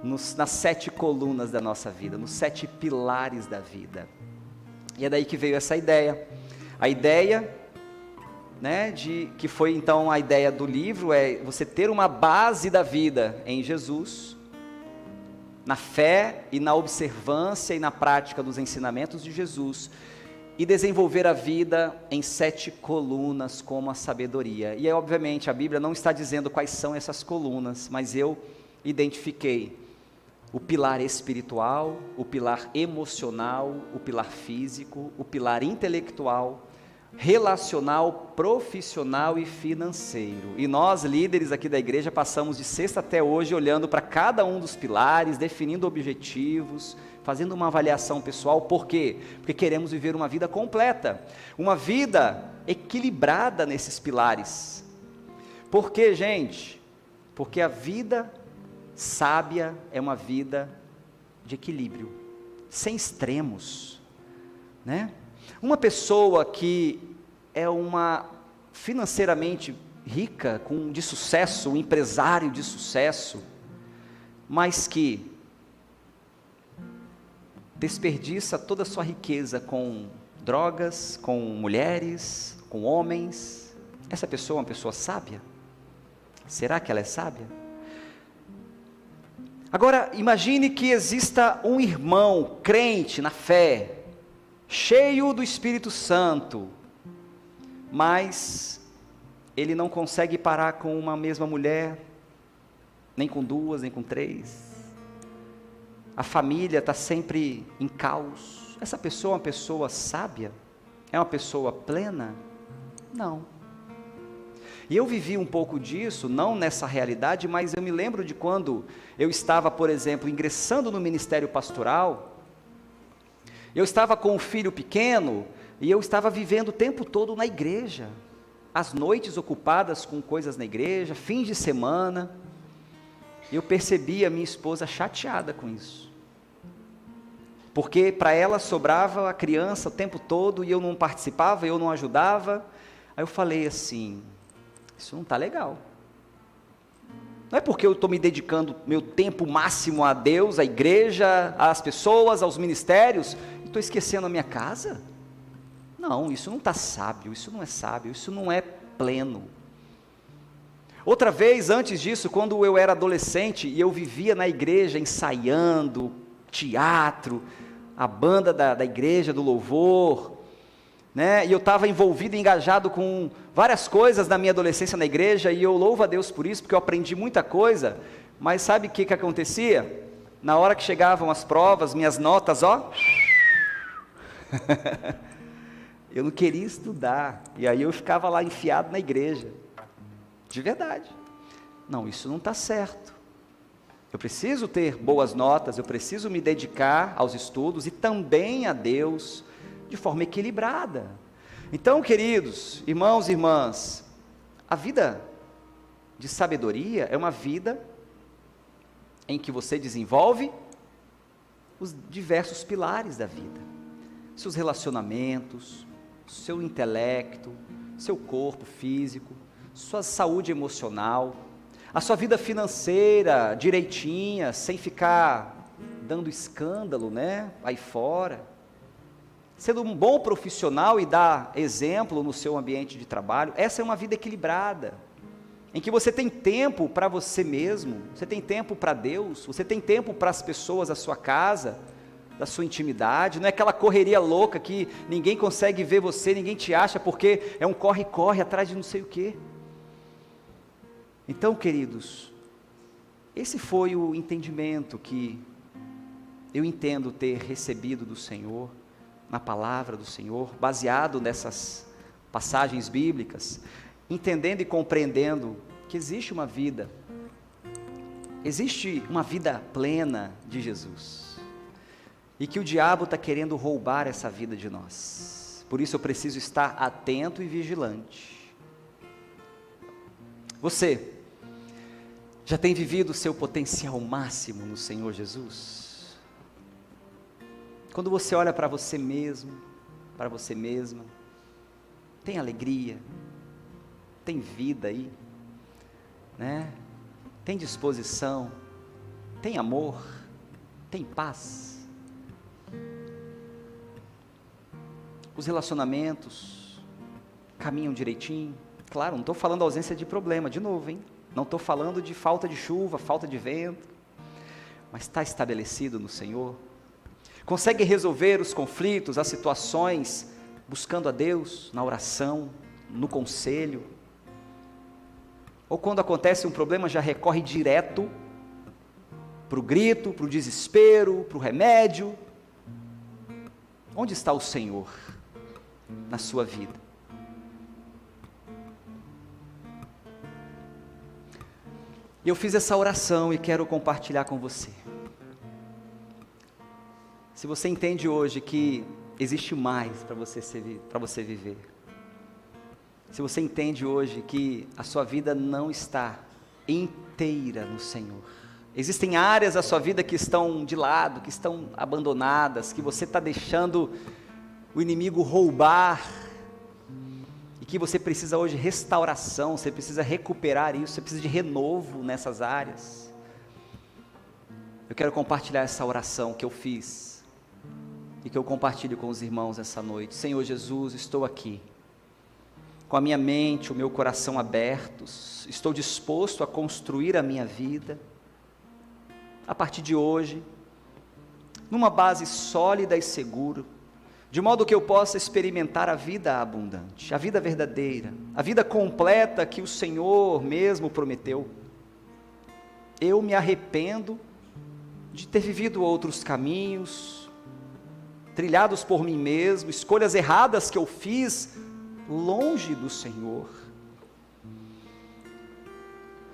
nas 7 colunas da nossa vida, nos 7 pilares da vida. E é daí que veio essa ideia. A ideia, que foi então a ideia do livro, é você ter uma base da vida em Jesus, na fé e na observância e na prática dos ensinamentos de Jesus, e desenvolver a vida em 7 colunas como a sabedoria. E obviamente a Bíblia não está dizendo quais são essas colunas, mas eu identifiquei o pilar espiritual, o pilar emocional, o pilar físico, o pilar intelectual, relacional, profissional e financeiro. E nós, líderes aqui da igreja, passamos de sexta até hoje olhando para cada um dos pilares, definindo objetivos, fazendo uma avaliação pessoal. Por quê? Porque queremos viver uma vida completa, uma vida equilibrada nesses pilares. Por quê, gente? Porque a vida sábia é uma vida de equilíbrio, sem extremos, né? Uma pessoa que é financeiramente rica, de sucesso, um empresário de sucesso, mas que desperdiça toda a sua riqueza com drogas, com mulheres, com homens, essa pessoa é uma pessoa sábia? Será que ela é sábia? Agora, imagine que exista um irmão crente na fé, cheio do Espírito Santo, mas ele não consegue parar com uma mesma mulher, nem com 2, nem com 3. A família está sempre em caos. Essa pessoa é uma pessoa sábia? É uma pessoa plena? Não. E eu vivi um pouco disso, não nessa realidade, mas eu me lembro de quando eu estava, por exemplo, ingressando no ministério pastoral. Eu estava com um filho pequeno e eu estava vivendo o tempo todo na igreja, as noites ocupadas com coisas na igreja, fins de semana. Eu percebi a minha esposa chateada com isso, porque para ela sobrava a criança o tempo todo e eu não participava, eu não ajudava. Aí eu falei assim, isso não está legal. Não é porque eu estou me dedicando meu tempo máximo a Deus, à igreja, às pessoas, aos ministérios, e estou esquecendo a minha casa? Não, isso não está sábio, isso não é sábio, isso não é pleno. Outra vez, antes disso, quando eu era adolescente, e eu vivia na igreja ensaiando, teatro, a banda da igreja, do louvor, né? E eu estava envolvido, engajado com várias coisas na minha adolescência na igreja, e eu louvo a Deus por isso, porque eu aprendi muita coisa. Mas sabe o que acontecia? Na hora que chegavam as provas, minhas notas, eu não queria estudar, e aí eu ficava lá enfiado na igreja, de verdade. Não, isso não está certo. Eu preciso ter boas notas, eu preciso me dedicar aos estudos e também a Deus, de forma equilibrada. Então, queridos irmãos e irmãs, a vida de sabedoria é uma vida em que você desenvolve os diversos pilares da vida, seus relacionamentos, seu intelecto, seu corpo físico, sua saúde emocional, a sua vida financeira direitinha, sem ficar dando escândalo, né, aí fora, sendo um bom profissional e dar exemplo no seu ambiente de trabalho. Essa é uma vida equilibrada, em que você tem tempo para você mesmo, você tem tempo para Deus, você tem tempo para as pessoas da sua casa, da sua intimidade. Não é aquela correria louca que ninguém consegue ver você, ninguém te acha, porque é um corre-corre atrás de não sei o quê. Então, queridos, esse foi o entendimento que eu entendo ter recebido do Senhor, na palavra do Senhor, baseado nessas passagens bíblicas, entendendo e compreendendo que existe uma vida plena de Jesus, e que o diabo está querendo roubar essa vida de nós. Por isso eu preciso estar atento e vigilante. Você já tem vivido o seu potencial máximo no Senhor Jesus? Quando você olha para você mesmo, para você mesma, tem alegria, tem vida aí, né? Tem disposição, tem amor, tem paz. Os relacionamentos caminham direitinho. Claro, não estou falando ausência de problema, de novo, hein? Não estou falando de falta de chuva, falta de vento, mas está estabelecido no Senhor. Consegue resolver os conflitos, as situações, buscando a Deus, na oração, no conselho. Ou quando acontece um problema, já recorre direto para o grito, para o desespero, para o remédio. Onde está o Senhor na sua vida? Eu fiz essa oração e quero compartilhar com você. Se você entende hoje que existe mais para você viver, se você entende hoje que a sua vida não está inteira no Senhor, existem áreas da sua vida que estão de lado, que estão abandonadas, que você está deixando o inimigo roubar, e que você precisa hoje de restauração, você precisa recuperar isso, você precisa de renovo nessas áreas. Eu quero compartilhar essa oração que eu fiz, e que eu compartilho com os irmãos essa noite. Senhor Jesus, estou aqui, com a minha mente, o meu coração abertos, estou disposto a construir a minha vida, a partir de hoje, numa base sólida e segura, de modo que eu possa experimentar a vida abundante, a vida verdadeira, a vida completa que o Senhor mesmo prometeu. Eu me arrependo de ter vivido outros caminhos, trilhados por mim mesmo, escolhas erradas que eu fiz longe do Senhor.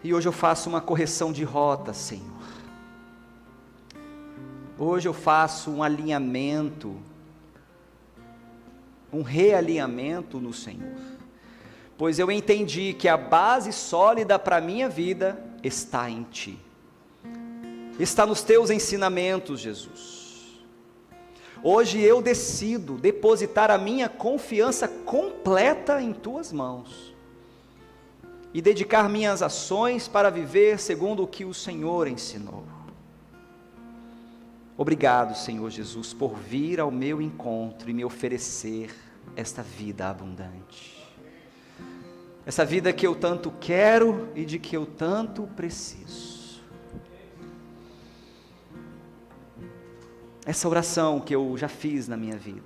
E hoje eu faço uma correção de rota, Senhor. Hoje eu faço um alinhamento, um realinhamento no Senhor, pois eu entendi que a base sólida para a minha vida está em Ti, está nos Teus ensinamentos, Jesus. Hoje eu decido depositar a minha confiança completa em Tuas mãos, e dedicar minhas ações para viver segundo o que o Senhor ensinou. Obrigado, Senhor Jesus, por vir ao meu encontro e me oferecer esta vida abundante, essa vida que eu tanto quero e de que eu tanto preciso. Essa oração que eu já fiz na minha vida,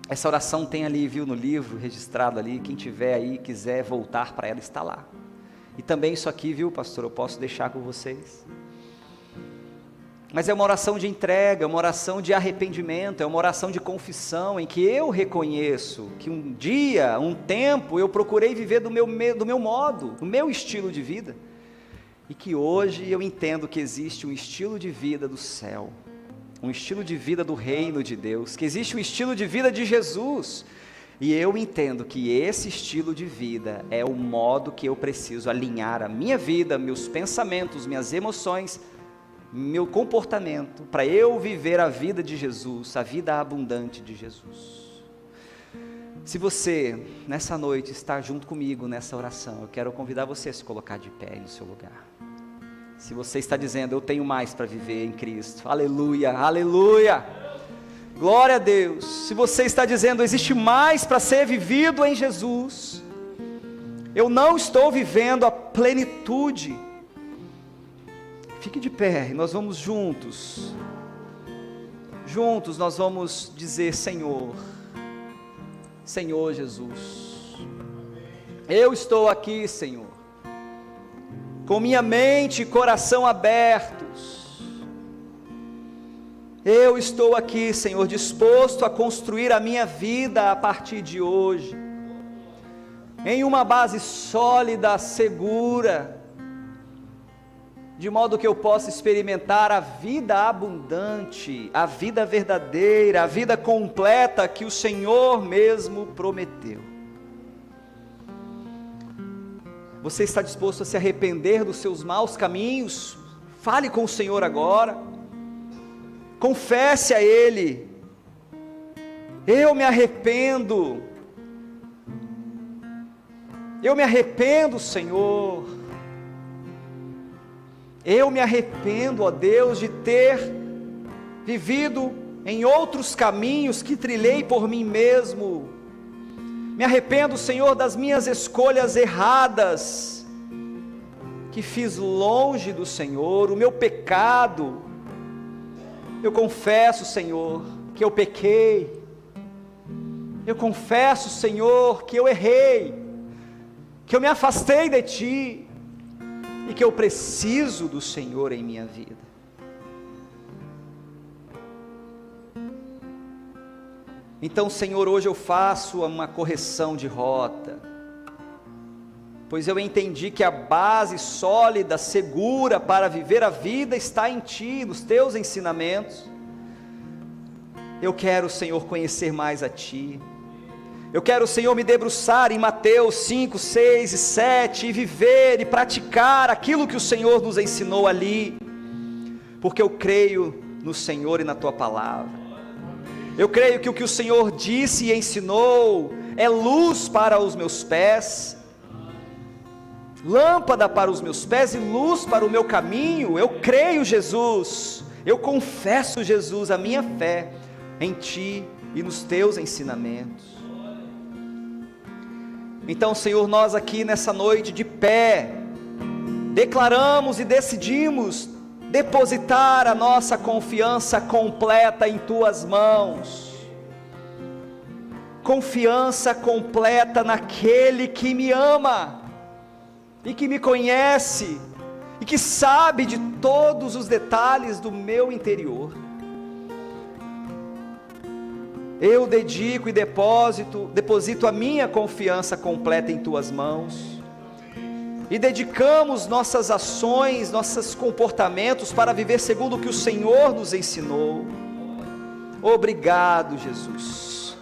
essa oração tem ali, viu, no livro, registrado ali, quem tiver aí, quiser voltar para ela, está lá. E também isso aqui, viu, pastor, eu posso deixar com vocês. Mas é uma oração de entrega, é uma oração de arrependimento, é uma oração de confissão, em que eu reconheço que um dia, um tempo, eu procurei viver do meu modo, do meu estilo de vida, e que hoje eu entendo que existe um estilo de vida do céu, um estilo de vida do reino de Deus, que existe um estilo de vida de Jesus, e eu entendo que esse estilo de vida é o modo que eu preciso alinhar a minha vida, meus pensamentos, minhas emoções, meu comportamento, para eu viver a vida de Jesus, a vida abundante de Jesus. Se você, nessa noite, está junto comigo nessa oração, eu quero convidar você a se colocar de pé no seu lugar. Se você está dizendo, eu tenho mais para viver em Cristo, aleluia, aleluia, glória a Deus. Se você está dizendo, existe mais para ser vivido em Jesus, eu não estou vivendo a plenitude, fique de pé, e nós vamos juntos nós vamos dizer, Senhor Jesus, eu estou aqui, Senhor, com minha mente e coração abertos, eu estou aqui, Senhor, disposto a construir a minha vida a partir de hoje, em uma base sólida, segura, de modo que eu possa experimentar a vida abundante, a vida verdadeira, a vida completa que o Senhor mesmo prometeu. Você está disposto a se arrepender dos seus maus caminhos? Fale com o Senhor agora, confesse a Ele, eu me arrependo, Senhor, eu me arrependo, ó Deus, de ter vivido em outros caminhos que trilhei por mim mesmo, me arrependo, Senhor, das minhas escolhas erradas, que fiz longe do Senhor, o meu pecado, eu confesso, Senhor, que eu pequei, eu confesso, Senhor, que eu errei, que eu me afastei de Ti, e que eu preciso do Senhor em minha vida. Então, Senhor, hoje eu faço uma correção de rota, pois eu entendi que a base sólida, segura para viver a vida está em Ti, nos Teus ensinamentos. Eu quero, Senhor, conhecer mais a Ti. Eu quero, Senhor, me debruçar em Mateus 5, 6 e 7 e viver e praticar aquilo que o Senhor nos ensinou ali, porque eu creio no Senhor e na Tua palavra. Eu creio que o que o Senhor disse e ensinou é luz para os meus pés, lâmpada para os meus pés e luz para o meu caminho. Eu creio, Jesus, eu confesso, Jesus, a minha fé em Ti e nos Teus ensinamentos. Então, Senhor, nós aqui nessa noite de pé, declaramos e decidimos depositar a nossa confiança completa em Tuas mãos, confiança completa naquele que me ama, e que me conhece, e que sabe de todos os detalhes do meu interior. Eu dedico e deposito a minha confiança completa em Tuas mãos, e dedicamos nossas ações, nossos comportamentos para viver segundo o que o Senhor nos ensinou. Obrigado, Jesus.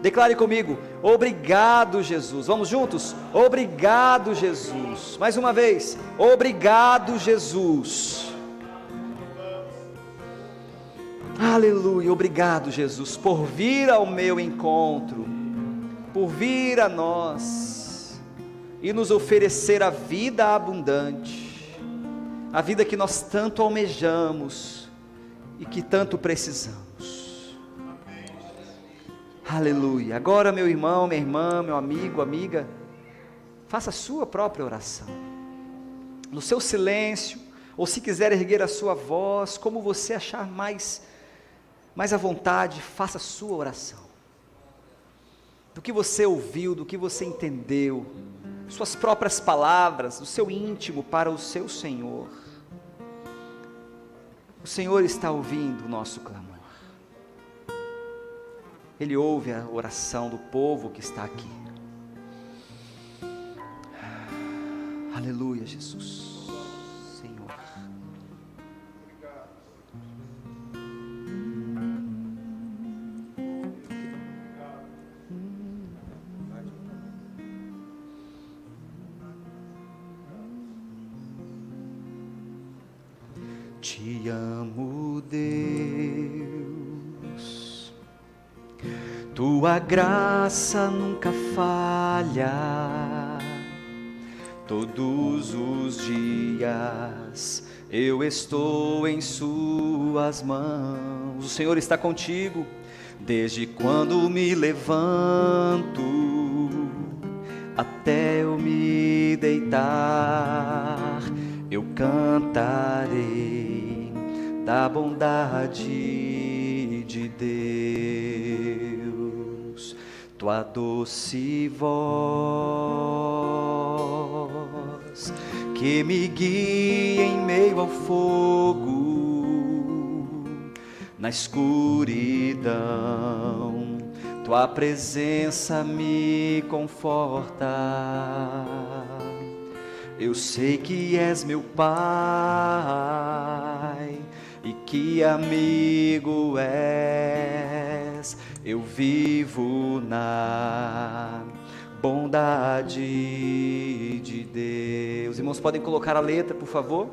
Declare comigo, obrigado, Jesus. Vamos juntos? Obrigado, Jesus. Mais uma vez, obrigado, Jesus. Aleluia, obrigado, Jesus, por vir ao meu encontro, por vir a nós e nos oferecer a vida abundante, a vida que nós tanto almejamos e que tanto precisamos. Aleluia. Agora, meu irmão, minha irmã, meu amigo, amiga, faça a sua própria oração, no seu silêncio, ou se quiser erguer a sua voz, como você achar mais à vontade, faça a sua oração, do que você ouviu, do que você entendeu, suas próprias palavras, do seu íntimo para o seu Senhor. O Senhor está ouvindo o nosso clamor, Ele ouve a oração do povo que está aqui. Aleluia, Jesus. Te amo, Deus, Tua graça nunca falha, Todos os dias eu estou em suas mãos. O Senhor está contigo desde quando me levanto até eu me deitar. Eu cantarei da bondade de Deus. Tua doce voz que me guia em meio ao fogo, na escuridão, tua presença me conforta. Eu sei que és meu Pai e que amigo és. Eu vivo na bondade de Deus. Irmãos, podem colocar a letra, por favor?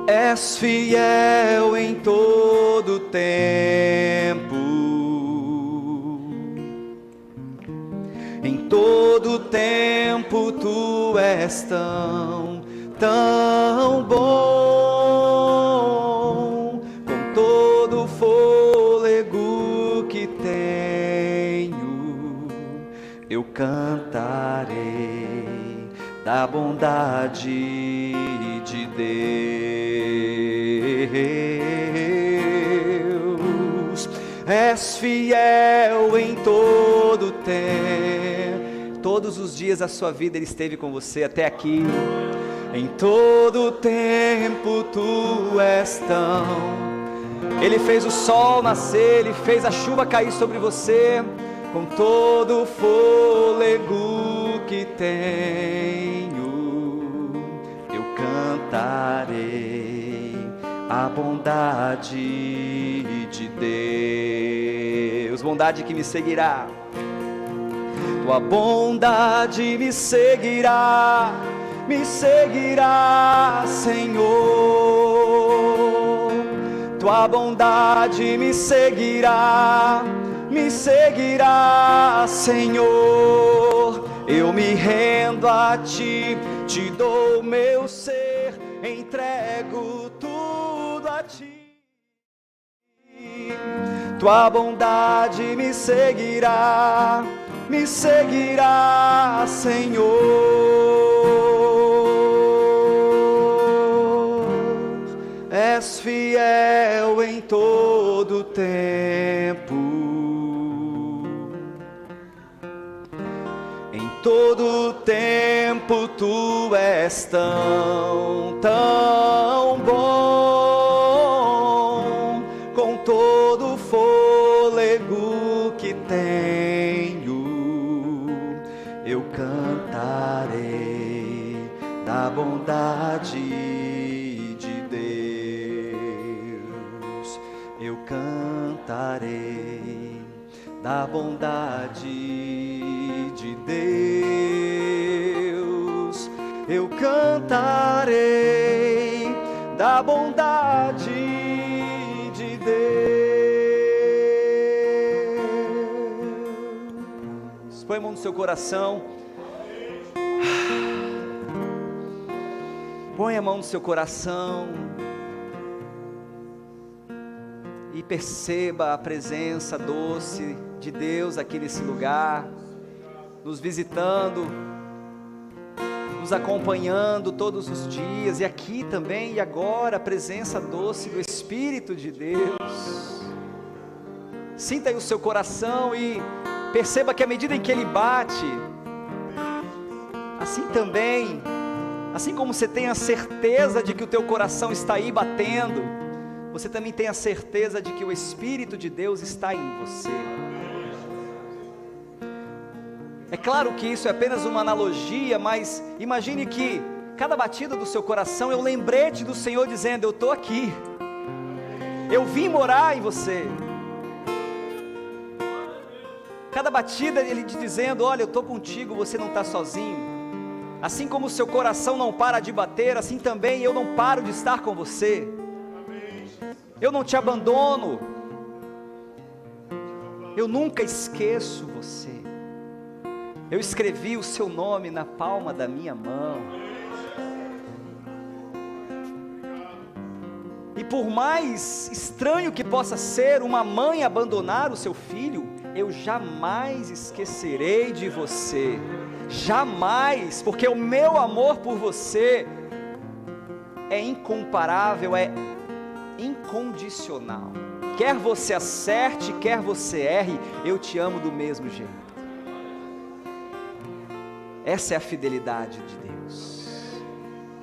És fiel em todo tempo, em todo tempo tu és tão bom. Com todo o fôlego que tenho, eu cantarei da bondade de Deus. És fiel em todo tempo. Todos os dias da sua vida Ele esteve com você até aqui. Em todo tempo tu és tão. Ele fez o sol nascer, Ele fez a chuva cair sobre você. Com todo o fôlego que tenho, eu cantarei a bondade de Deus. Bondade que me seguirá. Tua bondade me seguirá, Senhor. Tua bondade me seguirá, Senhor. Eu me rendo a Ti, Te dou meu ser, entrego tudo a Ti. Tua bondade me seguirá, Senhor. És fiel em todo tempo, em todo tempo tu és tão bom. Com todo o fôlego que tenho, eu cantarei da bondade de Deus. Eu cantarei da bondade de Deus. Eu cantarei da bondade de Deus. Põe a mão no seu coração. Põe a mão no seu coração e perceba a presença doce de Deus aqui nesse lugar, nos visitando, nos acompanhando todos os dias, e aqui também e agora a presença doce do Espírito de Deus. Sinta aí o seu coração e perceba que à medida em que ele bate, assim também, assim como você tem a certeza de que o teu coração está aí batendo, você também tem a certeza de que o Espírito de Deus está em você. É claro que isso é apenas uma analogia, mas imagine que cada batida do seu coração é um lembrete do Senhor dizendo: eu estou aqui, eu vim morar em você. Cada batida Ele te dizendo: olha, eu estou contigo, você não está sozinho. Assim como o seu coração não para de bater, assim também eu não paro de estar com você. Eu não te abandono, eu nunca esqueço você. Eu escrevi o seu nome na palma da minha mão. E por mais estranho que possa ser uma mãe abandonar o seu filho, eu jamais esquecerei de você. Jamais, porque o meu amor por você é incomparável, é incondicional. Quer você acerte, quer você erre, eu te amo do mesmo jeito. Essa é a fidelidade de Deus.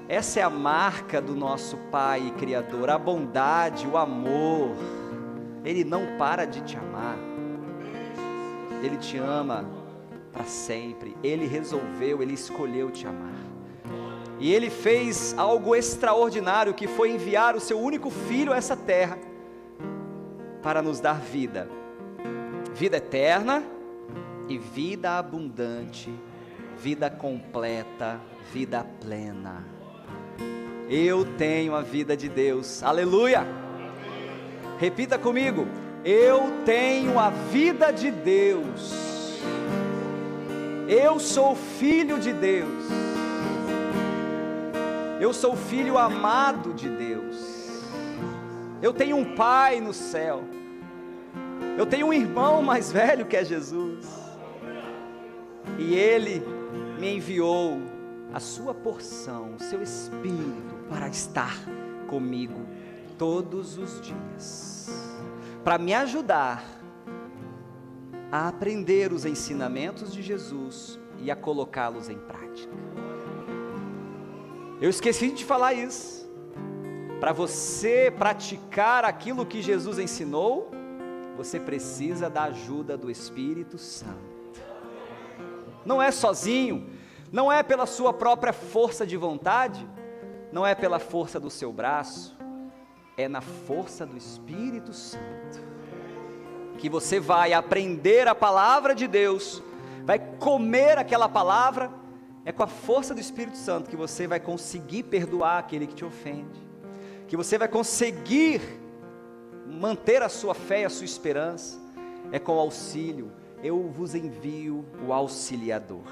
Essa é a marca do nosso Pai e Criador, a bondade, o amor. Ele não para de te amar. Ele te ama para sempre. Ele resolveu, Ele escolheu te amar. E Ele fez algo extraordinário, que foi enviar o seu único Filho a essa terra, para nos dar vida. Vida eterna e vida abundante, vida completa, vida plena. Eu tenho a vida de Deus, aleluia! Repita comigo: eu tenho a vida de Deus. Eu sou filho de Deus. Eu sou filho amado de Deus. Eu tenho um pai no céu. Eu tenho um irmão mais velho que é Jesus. E Ele me enviou a sua porção, o seu Espírito, para estar comigo todos os dias, para me ajudar a aprender os ensinamentos de Jesus e a colocá-los em prática. Eu esqueci de falar isso. Para você praticar aquilo que Jesus ensinou, você precisa da ajuda do Espírito Santo. Não é sozinho, não é pela sua própria força de vontade, não é pela força do seu braço, é na força do Espírito Santo, que você vai aprender a palavra de Deus, vai comer aquela palavra. É com a força do Espírito Santo que você vai conseguir perdoar aquele que te ofende, que você vai conseguir manter a sua fé e a sua esperança. É com o auxílio. Eu vos envio o auxiliador.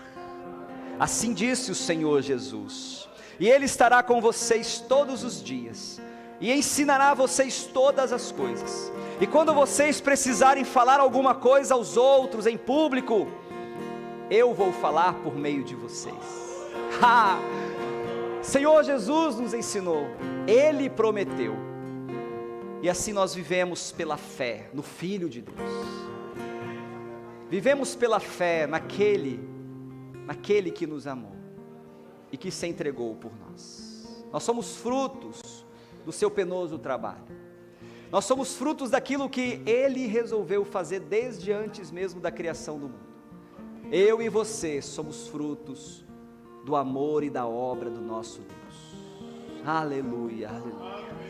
Assim disse o Senhor Jesus. E Ele estará com vocês todos os dias, e ensinará a vocês todas as coisas. E quando vocês precisarem falar alguma coisa aos outros em público, eu vou falar por meio de vocês. Senhor Jesus nos ensinou, Ele prometeu. E assim nós vivemos pela fé no Filho de Deus. Vivemos pela fé naquele que nos amou e que se entregou por nós. Nós somos frutos do seu penoso trabalho. Nós somos frutos daquilo que Ele resolveu fazer desde antes mesmo da criação do mundo. Eu e você somos frutos do amor e da obra do nosso Deus. Aleluia, aleluia.